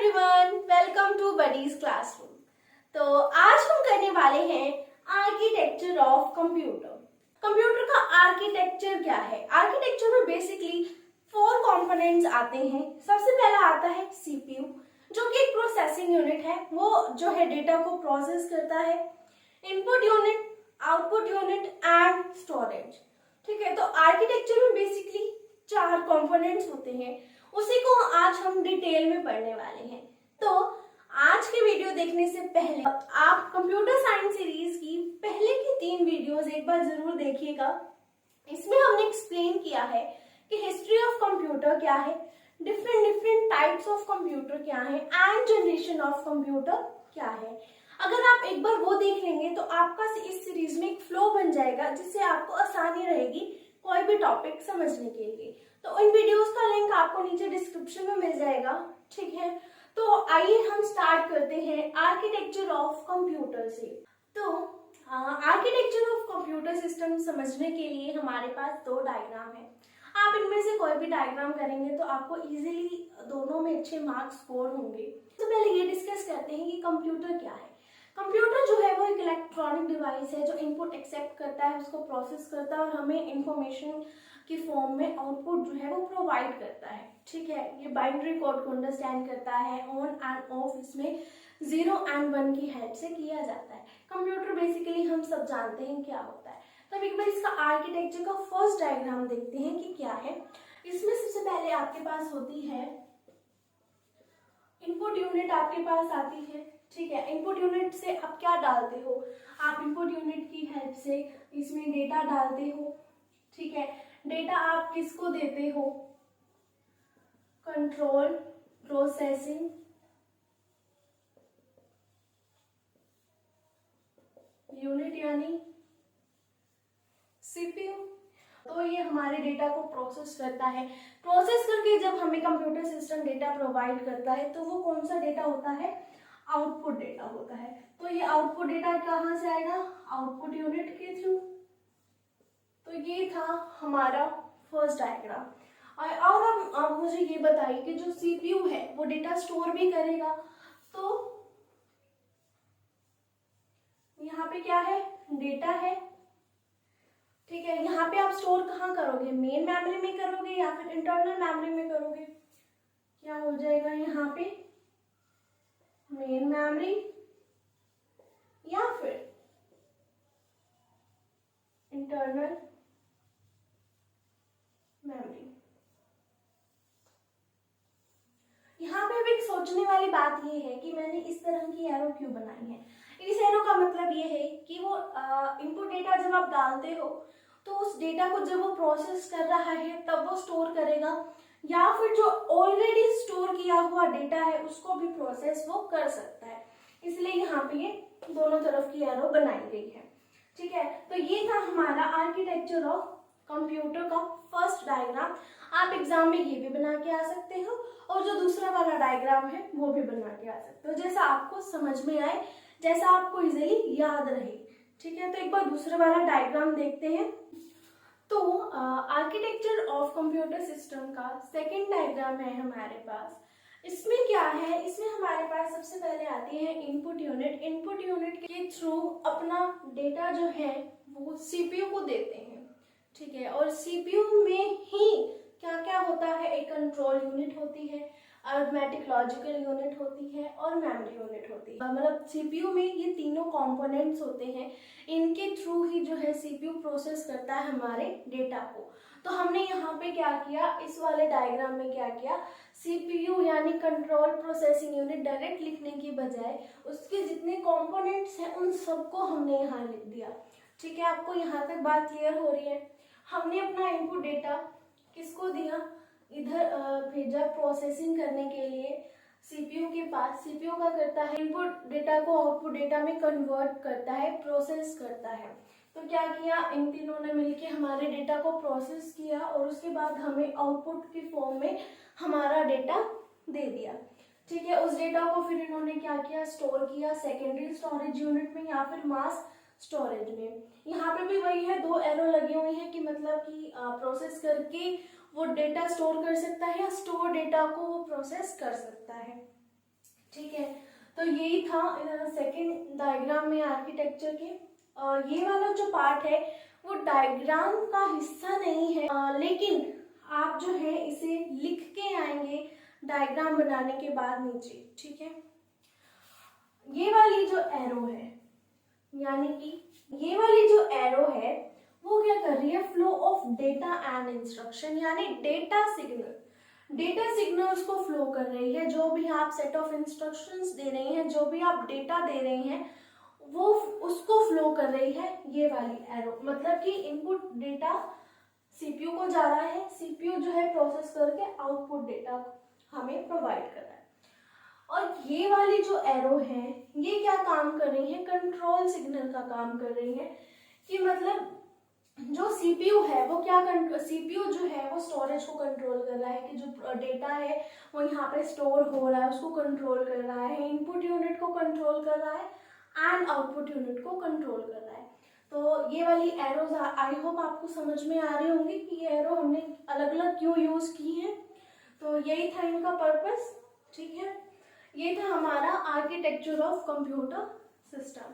Everyone, welcome to buddies classroom. तो आज हम करने वाले हैं आर्किटेक्चर ऑफ कंप्यूटर। कंप्यूटर का आर्किटेक्चर क्या है? आर्किटेक्चर में बेसिकली 4 कंपोनेंट्स आते हैं। सबसे पहला आता है सीपीयू, जो कि एक प्रोसेसिंग यूनिट है। वो जो है डेटा को प्रोसेस करता है। Input unit, output unit and storage. ठीक है, तो आर्किटेक्चर में बेसिकली 4 कंपोनेंट्स होते हैं। उसी को आज हम डिटेल में पढ़ने वाले हैं। तो आज की वीडियो देखने से पहले आप कंप्यूटर साइंस सीरीज की पहले की 3 वीडियोस एक बार जरूर देखिएगा। इसमें हमने एक्सप्लेन किया है कि हिस्ट्री ऑफ कंप्यूटर क्या है, डिफरेंट टाइप्स ऑफ कंप्यूटर क्या है एंड जनरेशन ऑफ कंप्यूटर क्या है। अगर आप एक बार वो देख लेंगे तो आपका इस सीरीज में एक फ्लो बन जाएगा, जिससे आपको आसानी रहेगी कोई भी टॉपिक समझने के लिए। तो इन वीडियोस का लिंक आपको नीचे डिस्क्रिप्शन में मिल जाएगा। ठीक है, तो आइए हम स्टार्ट करते हैं आर्किटेक्चर ऑफ कंप्यूटर से। तो आर्किटेक्चर ऑफ कंप्यूटर सिस्टम समझने के लिए हमारे पास 2 डायग्राम है। आप इनमें से कोई भी डायग्राम करेंगे तो आपको इजीली दोनों में अच्छे मार्क्स स्कोर होंगे। तो पहले ये डिस्कस करते हैं कि कंप्यूटर क्या है। कंप्यूटर जो है वो एक इलेक्ट्रॉनिक डिवाइस है जो इनपुट एक्सेप्ट करता है, उसको प्रोसेस करता है और हमें इंफॉर्मेशन की फॉर्म में आउटपुट जो है वो प्रोवाइड करता है। ठीक है, ये बाइनरी कोड को अंडरस्टैंड करता है। ऑन एंड ऑफ इसमें 0 एंड 1 की हेल्प से किया जाता है। कंप्यूटर बेसिकली हम सब जानते हैं क्या होता है। तो अब एक बार इसका आर्किटेक्चर का फर्स्ट डायग्राम देखते हैं कि क्या है। इसमें सबसे पहले आपके पास होती है इनपुट यूनिट, आपके पास आती है। ठीक है, इनपुट यूनिट से आप क्या डालते हो? आप इनपुट यूनिट की हेल्प से इसमें डेटा डालते हो। ठीक है, डेटा आप किसको देते हो? कंट्रोल प्रोसेसिंग यूनिट यानी सीपीयू। तो ये हमारे डेटा को प्रोसेस करता है। प्रोसेस करके जब हमें कंप्यूटर सिस्टम डेटा प्रोवाइड करता है तो वो कौन सा डेटा होता है? आउटपुट डेटा होता है। तो ये आउटपुट डेटा कहाँ से आएगा? आउटपुट यूनिट के थ्रू। तो ये था हमारा फर्स्ट डायग्राम। और अब मुझे ये बताइए कि जो सीपीयू है वो डेटा स्टोर भी करेगा। तो यहाँ पे क्या है? डेटा है। ठीक है, यहाँ पे आप स्टोर कहाँ करोगे? मेन मेमोरी में करोगे या फिर इंटरनल मेमोरी में करोगे? क्या हो जाएगा यहाँ पे? मेन मेमोरी या फिर इंटरनल मेमोरी। यहाँ पे अब एक सोचने वाली बात ये है कि मैंने इस तरह की एरो क्यों बनाई है। इस एरो का मतलब ये है कि वो इनपुट डेटा जब आप डालते हो तो उस डेटा को जब वो प्रोसेस कर रहा है तब वो स्टोर करेगा, या फिर जो ऑलरेडी स्टोर किया हुआ डेटा है उसको भी प्रोसेस वो कर सकता है। इसलिए यहाँ पे ये दोनों तरफ की एरो बनाई गई है। ठीक है, तो ये था हमारा आर्किटेक्चर ऑफ कंप्यूटर का फर्स्ट डायग्राम। आप एग्जाम में ये भी बना के आ सकते हो और जो दूसरा वाला डायग्राम है वो भी बना के आ सकते हो, जैसा आपको समझ में आए, जैसा आपको इजीली याद रहे। ठीक है, तो एक बार दूसरा वाला डायग्राम देखते हैं। तो आर्किटेक्चर ऑफ कंप्यूटर सिस्टम का सेकंड डायग्राम है हमारे पास। इसमें क्या है? इसमें हमारे पास सबसे पहले आती है इनपुट यूनिट। इनपुट यूनिट के थ्रू अपना डेटा जो है वो सीपीयू को देते हैं। ठीक है, और सीपीयू में ही क्या क्या होता है? एक कंट्रोल यूनिट होती है, अरिथमेटिक लॉजिकल यूनिट होती है और मेमोरी यूनिट होती है। मतलब सीपीयू में ये तीनों कंपोनेंट्स होते हैं। इनके थ्रू ही जो है सीपीयू प्रोसेस करता है हमारे डेटा को। तो हमने यहाँ पे क्या किया, इस वाले डायग्राम में क्या किया, सीपीयू यानी कंट्रोल प्रोसेसिंग यूनिट डायरेक्ट लिखने की बजाय उसके जितने कंपोनेंट्स हैं उन सबको हमने यहाँ लिख दिया। ठीक है, आपको यहाँ तक बात क्लियर हो रही है? हमने अपना इनपुट डेटा किसको दिया? इधर भेजा प्रोसेसिंग करने के लिए सीपीयू के पास। सीपीयू का करता है इनपुट डेटा को आउटपुट डेटा में कन्वर्ट करता है, प्रोसेस करता है। तो क्या किया, इन तीनों ने मिलके हमारे डेटा को प्रोसेस किया और उसके बाद हमें आउटपुट की फॉर्म में हमारा डेटा दे दिया। ठीक है, उस डेटा को फिर इन्होंने क्या किया, स्टोर किया सेकेंडरी स्टोरेज यूनिट में या फिर मास स्टोरेज में। यहाँ पे भी वही है, 2 एरो लगे हुए हैं कि मतलब कि प्रोसेस करके वो डेटा स्टोर कर सकता है या स्टोर डेटा को वो प्रोसेस कर सकता है। ठीक है, तो यही था सेकंड डायग्राम में आर्किटेक्चर के। ये वाला जो पार्ट है वो डायग्राम का हिस्सा नहीं है, लेकिन आप जो है इसे लिख के आएंगे डायग्राम बनाने के बाद नीचे। ठीक है, ये वाली जो एरो है, यानी कि ये वाली जो एरो है वो क्या कर रही है, flow of data and instruction, यानी डेटा सिग्नल्स को फ्लो कर रही है। जो भी आप सेट ऑफ इंस्ट्रक्शंस दे रहे हैं, जो भी आप डेटा दे रहे हैं, वो उसको फ्लो कर रही है ये वाली एरो। मतलब कि इनपुट डेटा सीपीयू को जा रहा है, सीपीयू जो है प्रोसेस करके आउटपुट डेटा हमें प्रोवाइड कर रहा है। और ये वाली जो एरो है ये क्या काम कर रही है, कंट्रोल सिग्नल का काम कर रही है। कि मतलब जो सीपीयू है वो क्या, सीपीयू जो है वो स्टोरेज को कंट्रोल कर रहा है, कि जो डेटा है वो यहाँ पे स्टोर हो रहा है उसको कंट्रोल कर रहा है, इनपुट यूनिट को कंट्रोल कर रहा है एंड आउटपुट यूनिट को कंट्रोल कर रहा है। तो ये वाली एरोज आई होप आपको समझ में आ रही होंगी कि ये एरो हमने अलग अलग क्यों यूज की है। तो यही था इनका पर्पस। ठीक है, ये था हमारा आर्किटेक्चर ऑफ कंप्यूटर सिस्टम।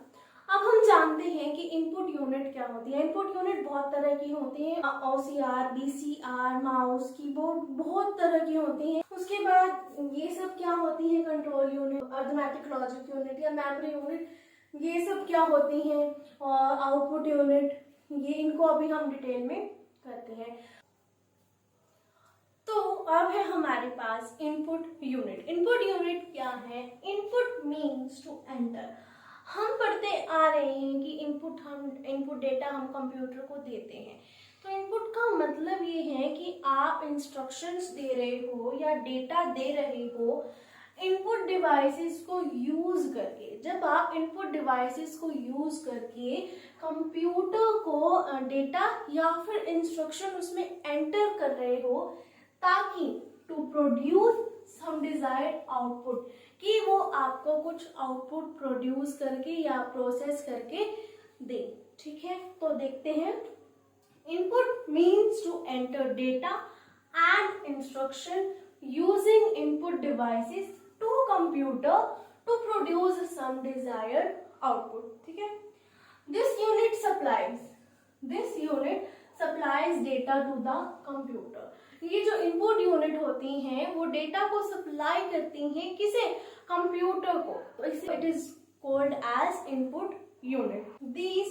अब हम जानते हैं कि इनपुट यूनिट क्या होती है। इनपुट यूनिट बहुत तरह की होती है, ओसीआर, बीसीआर, माउस, कीबोर्ड, बहुत तरह की होती हैं। उसके बाद ये सब क्या होती है, control unit, arithmetic logic unit या मेमोरी यूनिट, ये सब क्या होती हैं, और आउटपुट यूनिट, ये इनको अभी हम डिटेल में करते हैं। तो अब है हमारे पास इनपुट यूनिट। इनपुट यूनिट क्या है, इनपुट मीन्स टू एंटर। हम पढ़ते आ रहे हैं कि इनपुट डेटा हम कंप्यूटर को देते हैं। तो इनपुट का मतलब ये है कि आप इंस्ट्रक्शंस दे रहे हो या डेटा दे रहे हो इनपुट डिवाइसेस को यूज करके। जब आप इनपुट डिवाइसेस को यूज करके कंप्यूटर को डेटा या फिर इंस्ट्रक्शन उसमें एंटर कर रहे हो, ताकि to produce some desired output, कि वो आपको कुछ आउटपुट प्रोड्यूस करके या प्रोसेस करके दे। ठीक है, तो देखते हैं। Input means to enter data and instruction using input devices to computer to produce some desired output. ठीक है, this unit supplies data to the computer. ये जो इनपुट यूनिट होती हैं वो डेटा को सप्लाई करती हैं, किसे, कंप्यूटर को। तो it is called as input unit. These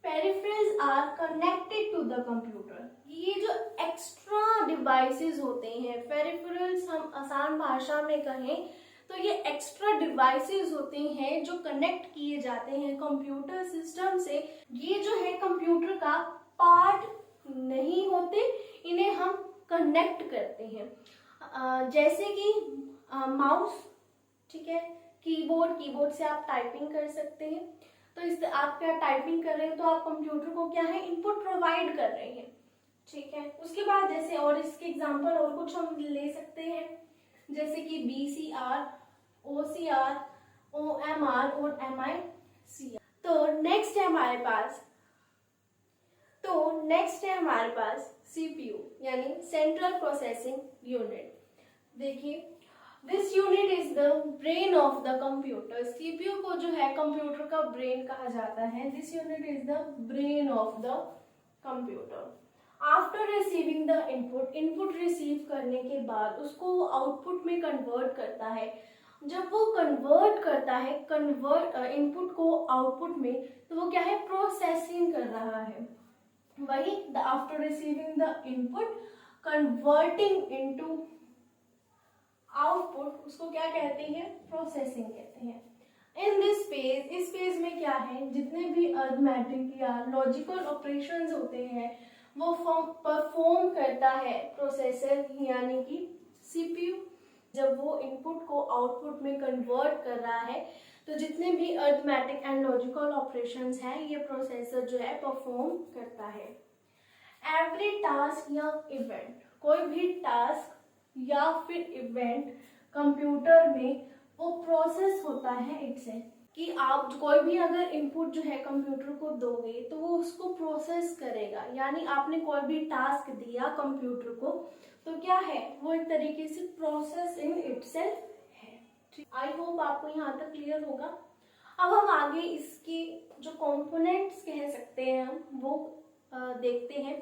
peripherals are connected to the computer. ये जो एक्स्ट्रा डिवाइसेस होते हैं, पेरिफेरल्स हम आसान भाषा में कहें तो ये एक्स्ट्रा डिवाइसेस होते हैं जो कनेक्ट किए जाते हैं कंप्यूटर सिस्टम से। ये जो है कंप्यूटर का पार्ट नहीं होते, इन्हें हम कनेक्ट करते हैं। जैसे कि माउस, ठीक है, कीबोर्ड से आप टाइपिंग कर सकते हैं। तो इस आप क्या टाइपिंग कर रहे हैं तो आप कंप्यूटर को क्या है, इनपुट प्रोवाइड कर रहे हैं। ठीक है, उसके बाद जैसे और इसके एग्जांपल और कुछ हम ले सकते हैं, जैसे कि बीसीआर, ओसीआर, ओएमआर और एमआईसीआर। तो नेक्स्ट है हमारे पास सीपीयू यानी सेंट्रल प्रोसेसिंग यूनिट। देखिए, this unit is the brain of the computer. CPU को जो है कंप्यूटर का ब्रेन कहा जाता है। This unit is the brain of the computer. After receiving the input receive करने के बाद उसको आउटपुट में कन्वर्ट करता है। जब वो कन्वर्ट करता है इनपुट को आउटपुट में, तो वो क्या है, प्रोसेसिंग कर रहा है। वही after receiving the input converting into output, उसको क्या कहते हैं, प्रोसेसिंग कहते हैं। इन दिस फेज, इस फेज में क्या है, जितने भी अरिथमेटिक या लॉजिकल ऑपरेशंस होते हैं वो परफॉर्म करता है प्रोसेसर यानी कि सीपीयू। जब वो इनपुट को आउटपुट में कन्वर्ट कर रहा है तो जितने भी अरिथमेटिक एंड लॉजिकल ऑपरेशंस हैं ये प्रोसेसर जो है परफॉर्म करता है। एवरी टास्क या इवेंट, कोई भी टास्क या फिर इवेंट कंप्यूटर में वो प्रोसेस होता है इटसे, कि आप कोई भी अगर इनपुट जो है कंप्यूटर को दोगे तो वो उसको प्रोसेस करेगा। यानी आपने कोई भी टास्क दिया कंप्यूटर को तो क्या है, वो एक तरीके से प्रोसेस इन इटसेल्फ है। आई होप आपको यहाँ तक क्लियर होगा। अब हम आगे इसके जो कंपोनेंट्स कह सकते हैं हम वो देखते हैं।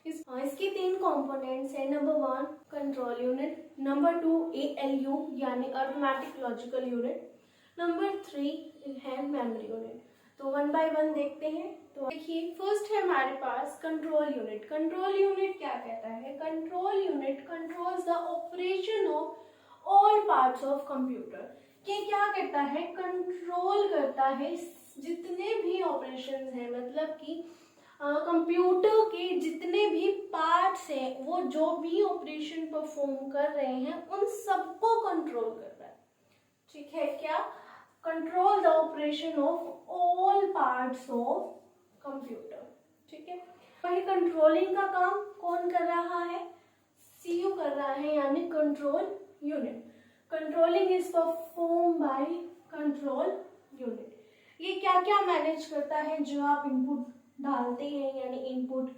इसके 3 कंपोनेंट्स हैं। Number 1 control unit, number 2 ALU यानी अरिथमेटिक लॉजिकल यूनिट, नंबर 3 है मेमोरी यूनिट। तो 1 बाय 1 देखते हैं। तो देखिए फर्स्ट है हमारे पास कंट्रोल यूनिट। कंट्रोल यूनिट क्या कहता है? Control unit controls the operation of all parts of computer. ये क्या करता है? कंट्रोल करता है जितने भी ऑपरेशंस हैं, मतलब कि कंप्यूटर के जितने भी पार्ट्स हैं वो जो भी ऑपरेशन परफॉर्म कर रहे हैं उन सबको कंट्रोल कर रहा है। ठीक है, क्या? Control the operation of all parts of computer. ठीक है, वही कंट्रोलिंग का काम कौन कर रहा है? सीयू कर रहा है, यानी control unit. Controlling is perform by control unit. ये क्या क्या मैनेज करता है? जो आप इनपुट डालते हैं, यानी इनपुट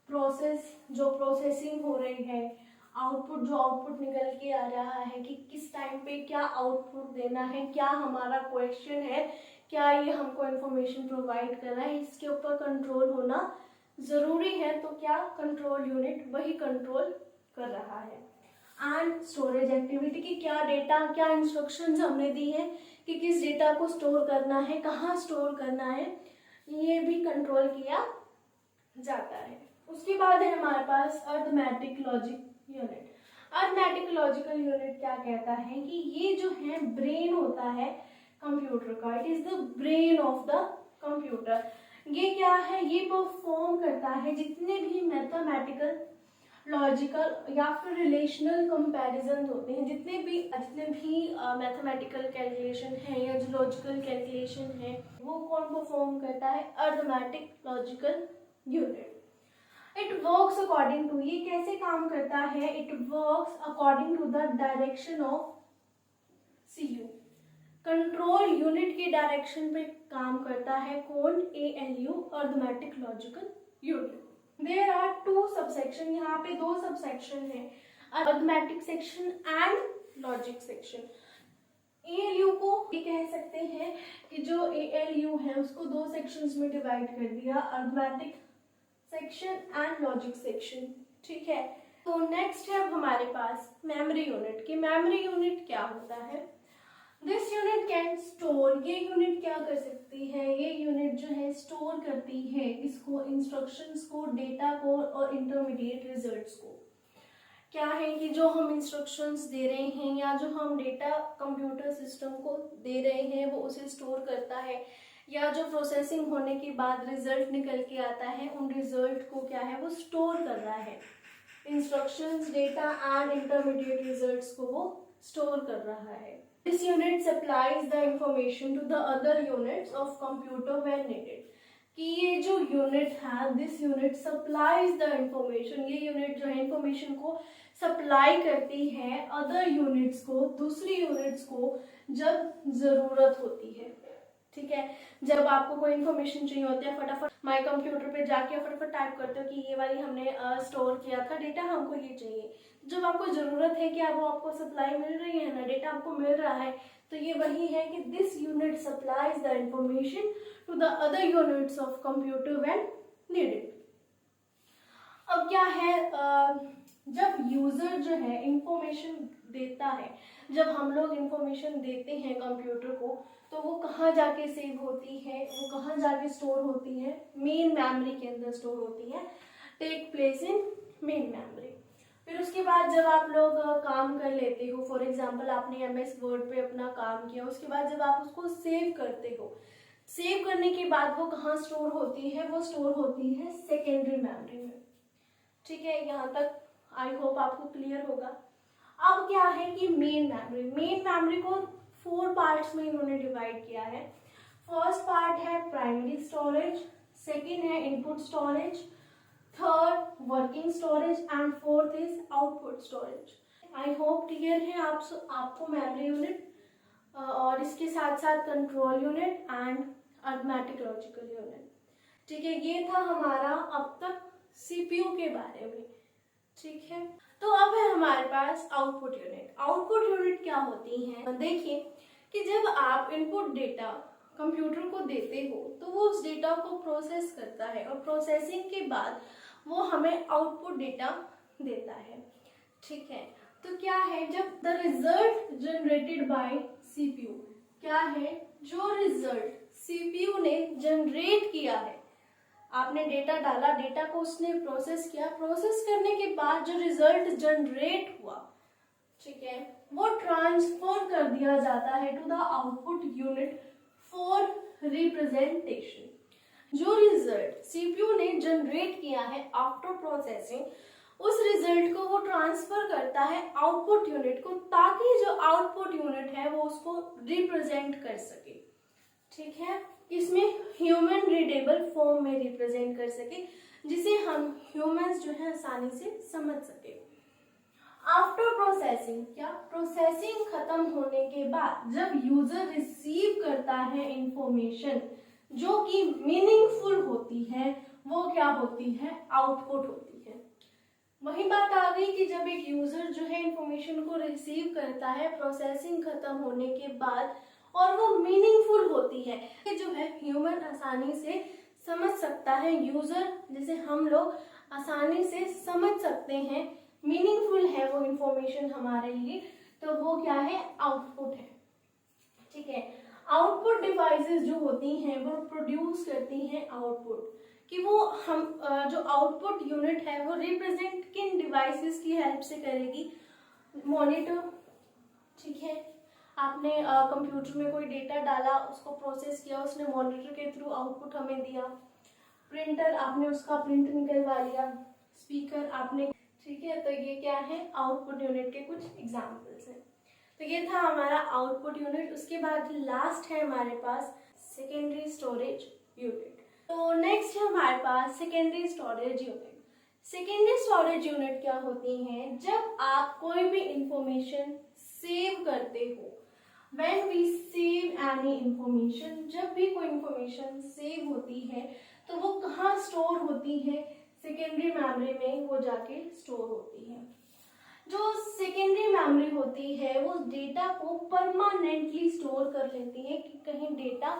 प्रोसेस, जो प्रोसेसिंग हो रही है, आउटपुट जो आउटपुट निकल के आ रहा है कि किस टाइम पे क्या आउटपुट देना है, क्या हमारा क्वेश्चन है, क्या ये हमको इन्फॉर्मेशन प्रोवाइड कर रहा है, इसके ऊपर कंट्रोल होना ज़रूरी है। तो क्या? कंट्रोल यूनिट वही कंट्रोल कर रहा है। एंड स्टोरेज एक्टिविटी की क्या डेटा, क्या इंस्ट्रक्शंस हमने दी है कि किस डेटा को स्टोर करना है, कहाँ स्टोर करना है, ये भी कंट्रोल किया जाता है। उसके बाद है हमारे पास arithmetic logic unit. Arithmetic logical unit क्या कहता है कि ये जो है ब्रेन होता है कंप्यूटर का, it is the brain of the computer. ये क्या है? ये परफॉर्म करता है जितने भी मैथमेटिकल, लॉजिकल या फिर रिलेशनल कंपैरिजन होते हैं, जितने भी मैथमेटिकल कैलकुलेशन है या जो लॉजिकल कैलकुलेशन है, वो कौन परफॉर्म करता है? Arithmetic logical unit. It works according to, ये कैसे काम करता है? It works according to the direction of CU. Control unit के डायरेक्शन पे काम करता है कौन? ALU arithmetic logical unit. There are 2 subsection, यहाँ पे 2 सबसेक्शन है, arithmetic section and logic section. ALU को ये कह सकते हैं कि जो ALU है उसको 2 सेक्शंस में डिवाइड कर दिया, arithmetic section and logic section. ठीक है, तो नेक्स्ट है अब हमारे पास मेमोरी यूनिट। कि मेमोरी यूनिट क्या होता है? दिस यूनिट कैन स्टोर, ये यूनिट क्या कर सकती है? ये यूनिट जो है स्टोर करती है इसको, इंस्ट्रक्शंस को, डेटा को और इंटरमीडिएट रिजल्ट्स को। क्या है कि जो हम इंस्ट्रक्शंस दे रहे हैं या जो हम डेटा कंप्यूटर सिस्टम को दे रहे हैं वो उसे स्टोर करता है, या जो प्रोसेसिंग होने के बाद रिजल्ट निकल के आता है उन रिजल्ट को क्या है? वो स्टोर कर रहा है। Instructions, data and intermediate results को वो स्टोर कर रहा है। This unit supplies the information to the other units of computer when needed. कि ये जो यूनिट है, this unit supplies the information, ये यूनिट जो है इंफॉर्मेशन को सप्लाई करती है अदर यूनिट्स को, दूसरी यूनिट्स को, जब जरूरत होती है। ठीक है, जब आपको कोई इन्फॉर्मेशन चाहिए होती है, फटाफट माय कंप्यूटर पे जाके फटाफट टाइप करते हो कि ये वाली हमने स्टोर किया था डेटा, हमको ये चाहिए। जब आपको जरूरत है कि वो आपको सप्लाई मिल रही है ना, डेटा आपको मिल रहा है, तो ये वही है कि this unit supplies the information to the other units of computer when needed. अब क्या है, जब यूजर जो है इंफॉर्मेशन देता है, जब हम लोग इंफॉर्मेशन देते हैं कंप्यूटर को, तो वो कहाँ जाके सेव होती है? वो कहाँ जाके स्टोर होती है? मेन मेमोरी के अंदर स्टोर होती है। Take place in main memory. फिर उसके बाद जब आप लोग काम कर लेते हो, फॉर एग्जांपल आपने MS वर्ड पे अपना काम किया, उसके बाद जब आप उसको सेव करते हो, सेव करने के बाद वो कहाँ स्टोर होती है? वो स्टोर होती है सेकेंडरी मेमोरी में। ठीक है, यहाँ तक आई होप आपको क्लियर होगा। अब क्या है कि मेन मेमोरी को 4 पार्ट्स में इन्होंने डिवाइड किया है। फर्स्ट पार्ट है प्राइमरी स्टोरेज, सेकेंड है input storage, third working storage and fourth is output storage. I hope clear है आपको मेमोरी यूनिट और इसके साथ साथ control unit and arithmetic logical unit. ठीक है, ये था हमारा अब तक CPU के बारे में। ठीक है। तो अब है हमारे पास आउटपुट यूनिट। आउटपुट यूनिट क्या होती है? देखिए कि जब आप इनपुट डेटा कंप्यूटर को देते हो तो वो उस डेटा को प्रोसेस करता है और प्रोसेसिंग के बाद वो हमें आउटपुट डेटा देता है। ठीक है। तो क्या है, जब the result generated by CPU, क्या है, जो रिजल्ट सीपीयू ने जनरेट किया है, आपने डेटा डाला, डेटा को उसने प्रोसेस किया, प्रोसेस करने के बाद जो रिजल्ट जनरेट हुआ, ठीक है, वो ट्रांसफर कर दिया जाता है to the output unit for representation. जो रिजल्ट सीपीयू ने जनरेट किया है आफ्टर प्रोसेसिंग, उस रिजल्ट को वो ट्रांसफर करता है आउटपुट यूनिट को, ताकि जो आउटपुट यूनिट है वो उसको रिप्रेजेंट कर सके। ठीक है, इसमें ह्यूमन रीडेबल फॉर्म में रिप्रेजेंट कर सके, जिसे हम ह्यूमंस जो है आसानी से समझ सके। आफ्टर प्रोसेसिंग, क्या, प्रोसेसिंग खत्म होने के बाद जब यूजर रिसीव करता है इंफॉर्मेशन जो कि मीनिंगफुल होती है, वो क्या होती है, आउटपुट होती है। वही बात आ गई कि जब एक यूजर जो है इंफॉर्मेशन को रिसीव करता है प्रोसेसिंग खत्म होने के बाद और वो मीनिंगफुल होती है, जो है ह्यूमन आसानी से समझ सकता है, यूजर जैसे हम लोग आसानी से समझ सकते हैं, मीनिंगफुल है वो इंफॉर्मेशन हमारे लिए, तो वो क्या है, आउटपुट है। ठीक है। आउटपुट डिवाइसेस जो होती हैं वो प्रोड्यूस करती हैं आउटपुट, कि वो हम जो आउटपुट यूनिट है वो रिप्रेजेंट किन डिवाइसेस की हेल्प से करेगी, मॉनिटर। ठीक है, आपने कंप्यूटर में कोई डेटा डाला, उसको प्रोसेस किया, उसने मॉनिटर के थ्रू आउटपुट हमें दिया। प्रिंटर, आपने उसका प्रिंट निकलवा लिया। स्पीकर आपने, ठीक है, तो ये क्या है, आउटपुट यूनिट के कुछ एग्जांपल्स हैं। तो ये था हमारा आउटपुट यूनिट। उसके बाद लास्ट है हमारे पास सेकेंडरी स्टोरेज यूनिट। तो नेक्स्ट है हमारे पास secondary storage unit. Secondary storage unit क्या होती है, जब आप कोई भी इंफॉर्मेशन सेव करते हो, when we save any information, जब भी कोई इंफॉर्मेशन सेव होती है तो वो कहाँ स्टोर होती है, सेकेंडरी मेमोरी में वो जाके स्टोर होती है। जो सेकेंडरी मेमोरी होती है वो डेटा को परमानेंटली स्टोर कर लेती है कि कहीं डेटा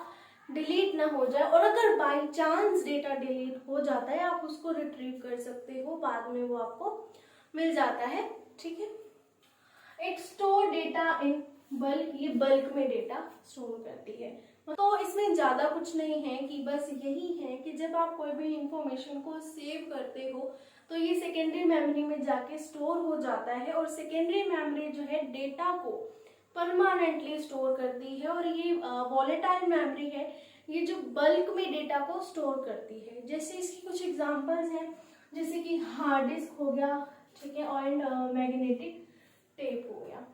डिलीट ना हो जाए, और अगर बाय चांस डेटा डिलीट हो जाता है आप उसको रिट्रीव कर सकते हो, बाद में वो आपको मिल जाता है। ठीक है। It store data in bulk, ये बल्क में डेटा स्टोर करती है। तो इसमें ज्यादा कुछ नहीं है, कि बस यही है कि जब आप कोई भी इंफॉर्मेशन को सेव करते हो तो ये सेकेंडरी मेमोरी में जाके स्टोर हो जाता है, और सेकेंडरी मेमोरी जो है डेटा को परमानेंटली स्टोर करती है, और ये वॉलेटाइल मेमोरी है, ये जो बल्क में डेटा को स्टोर करती है। जैसे इसकी कुछ एग्जांपल्स हैं, जैसे कि हार्ड डिस्क हो गया, ठीक है, और मैग्नेटिक टेप हो गया।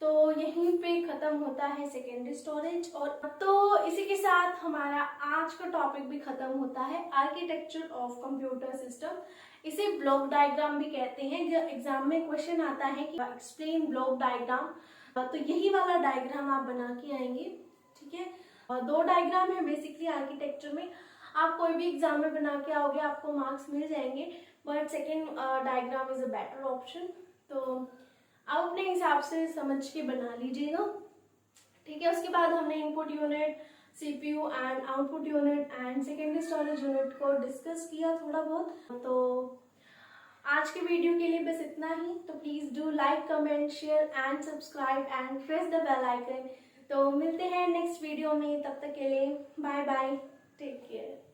तो यहीं पे खत्म होता है सेकेंडरी स्टोरेज। और तो इसी के साथ हमारा आज का टॉपिक भी खत्म होता है, आर्किटेक्चर ऑफ कंप्यूटर सिस्टम। इसे ब्लॉक डायग्राम भी कहते हैं। जब एग्जाम में क्वेश्चन आता है कि एक्सप्लेन ब्लॉक डायग्राम, तो यही वाला डायग्राम आप बना के आएंगे। ठीक है, और 2 डायग्राम है बेसिकली आर्किटेक्चर में, आप कोई भी एग्जाम में बना के आओगे आपको मार्क्स मिल जाएंगे, but second diagram is a better option. तो आप अपने हिसाब से समझ के बना लीजिएगा। ठीक है, उसके बाद हमने input unit, CPU and output unit and secondary storage unit को डिस्कस किया थोड़ा बहुत। तो आज के वीडियो के लिए बस इतना ही। तो please do like, comment, share and subscribe and press the bell icon. तो मिलते हैं नेक्स्ट वीडियो में, तब तक के लिए बाय बाय, टेक केयर।